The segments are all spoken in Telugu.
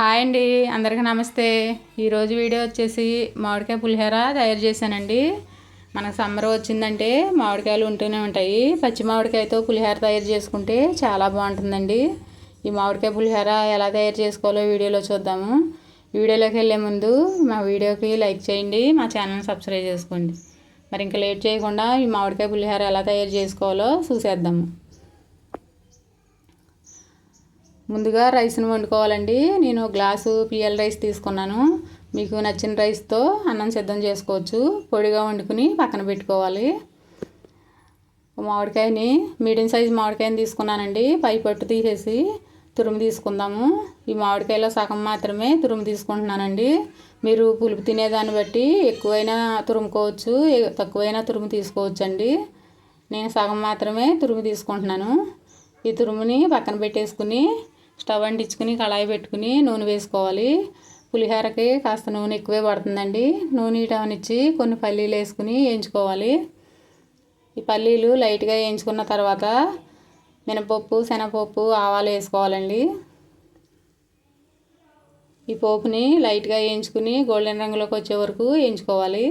హాయ్ అండి, అందరికీ నమస్తే. ఈరోజు వీడియో వచ్చేసి మామిడికాయ పులిహోర తయారు చేశానండి. మనకు సమ్మర్ వచ్చిందంటే మామిడికాయలు ఉంటూనే ఉంటాయి. పచ్చి మామిడికాయతో పులిహోర తయారు చేసుకుంటే చాలా బాగుంటుందండి. ఈ మామిడికాయ పులిహోర ఎలా తయారు చేసుకోవాలో వీడియోలో చూద్దాము. వీడియోలోకి వెళ్ళే ముందు మా వీడియోకి లైక్ చేయండి, మా ఛానల్ని సబ్స్క్రైబ్ చేసుకోండి. మరి ఇంకా లేట్ చేయకుండా ఈ మామిడికాయ పులిహోర ఎలా తయారు చేసుకోవాలో చూసేద్దాము. ముందుగా రైస్ని వండుకోవాలండి. నేను గ్లాసు పిఎల్ రైస్ తీసుకున్నాను. మీకు నచ్చిన రైస్తో అన్నం సిద్ధం చేసుకోవచ్చు. పొడిగా వండుకుని పక్కన పెట్టుకోవాలి. మామిడికాయని మీడియం సైజు మామిడికాయని తీసుకున్నానండి. పై పట్టు తీసేసి తురుము తీసుకుందాము. ఈ మామిడికాయలో సగం మాత్రమే తురుము తీసుకుంటున్నానండి. మీరు పులుపు తినేదాన్ని బట్టి ఎక్కువైనా తురుముకోవచ్చు, తక్కువైనా తురుము తీసుకోవచ్చు అండి. నేను సగం మాత్రమే తురుము తీసుకుంటున్నాను. ఈ తురుముని పక్కన పెట్టేసుకుని స్టవ్ అంటించుకుని కళాయి పెట్టుకుని నూనె వేసుకోవాలి. పులిహోరకి కాస్త నూనె ఎక్కువే పడుతుందండి. నూనె ఇటవనిచ్చి కొన్ని పల్లీలు వేసుకుని వేయించుకోవాలి. ఈ పల్లీలు లైట్గా వేయించుకున్న తర్వాత మినపప్పు, శనగపప్పు, ఆవాలు వేసుకోవాలండి. ఈ పోపుని లైట్గా వేయించుకుని గోల్డెన్ రంగులోకి వచ్చే వరకు వేయించుకోవాలి.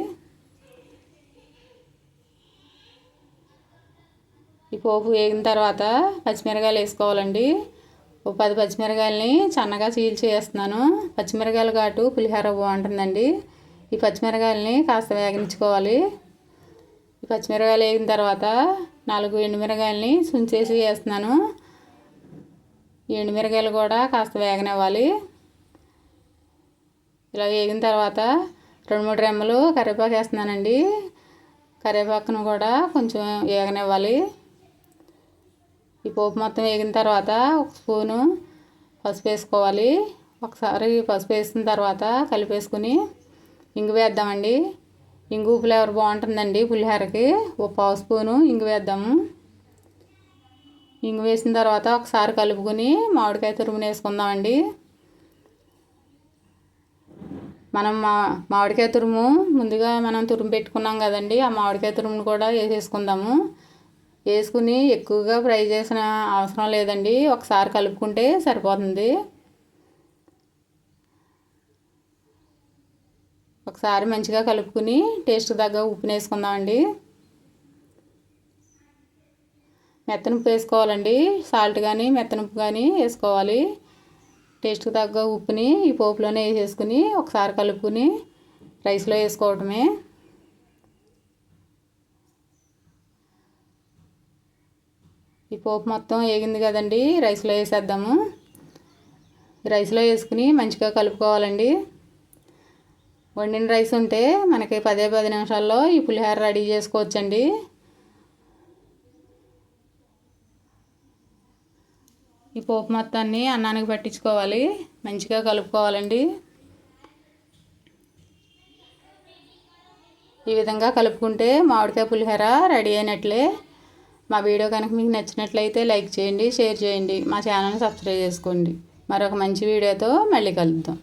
ఈ పోపు వేగిన తర్వాత పచ్చిమిరకాయలు వేసుకోవాలండి. 10 పచ్చిమిరకాయలని సన్నగా చీల్చి వేస్తున్నాను. పచ్చిమిరకాయల ఘాటు పులిహోర బాగుంటుందండి. ఈ పచ్చిమిరకాయలని కాస్త వేగనించుకోవాలి. ఈ పచ్చిమిరకాయలు వేగిన తర్వాత 4 ఎండుమిరకాయలని సుంచేసి వేస్తున్నాను. ఈ ఎండుమిరకాయలు కూడా కాస్త వేగనివ్వాలి. ఇలా వేగిన తర్వాత 2-3 రెమ్మలు కరివేపాకు వేస్తున్నానండి. కరివేపాకును కూడా కొంచెం వేగనివ్వాలి. ఈ పోపు మొత్తం వేగిన తర్వాత 1 స్పూను పసుపు వేసుకోవాలి. ఒకసారి పసుపు వేసిన తర్వాత కలిపేసుకుని ఇంగు వేద్దామండి. ఇంగు ఫ్లేవర్ బాగుంటుందండి పులిహోరకి. 1/2 స్పూను ఇంగు వేద్దాము. ఇంగు వేసిన తర్వాత ఒకసారి కలుపుకొని మామిడికాయ తురుముని వేసుకుందామండి. మామిడికాయ తురుము ముందుగా మనం తురుము పెట్టుకున్నాం కదండి, ఆ మామిడికాయ తురుమును కూడా వేసేసుకుందాము. వేసుకుని ఎక్కువగా ఫ్రై చేసిన అవసరం లేదండి, ఒకసారి కలుపుకుంటే సరిపోతుంది. ఒకసారి మంచిగా కలుపుకుని టేస్ట్ తగ్గ ఉప్పుని వేసుకుందామండి. మెత్తనుప్పు వేసుకోవాలండి. సాల్ట్ కానీ మెత్తనుప్పు కానీ వేసుకోవాలి. టేస్ట్కి తగ్గ ఉప్పుని ఈ పోపులోనే వేసేసుకుని ఒకసారి కలుపుకుని రైస్లో వేసుకోవటమే. ఈ పోపు మొత్తం వేగింది కదండి, రైస్లో వేసేద్దాము. రైస్లో వేసుకుని మంచిగా కలుపుకోవాలండి. వండిన రైస్ ఉంటే మనకి 10 నిమిషాల్లో ఈ పులిహోర రెడీ చేసుకోవచ్చండి. ఈ పోపు మొత్తాన్ని అన్నానికి పట్టించుకోవాలి, మంచిగా కలుపుకోవాలండి. ఈ విధంగా కలుపుకుంటే మామిడికాయ పులిహోర రెడీ అయినట్లే. మా వీడియో కనుక మీకు నచ్చినట్లయితే లైక్ చేయండి, షేర్ చేయండి, మా ఛానల్ని సబ్స్క్రైబ్ చేసుకోండి. మరొక మంచి వీడియోతో మళ్ళీ కలుద్దాం.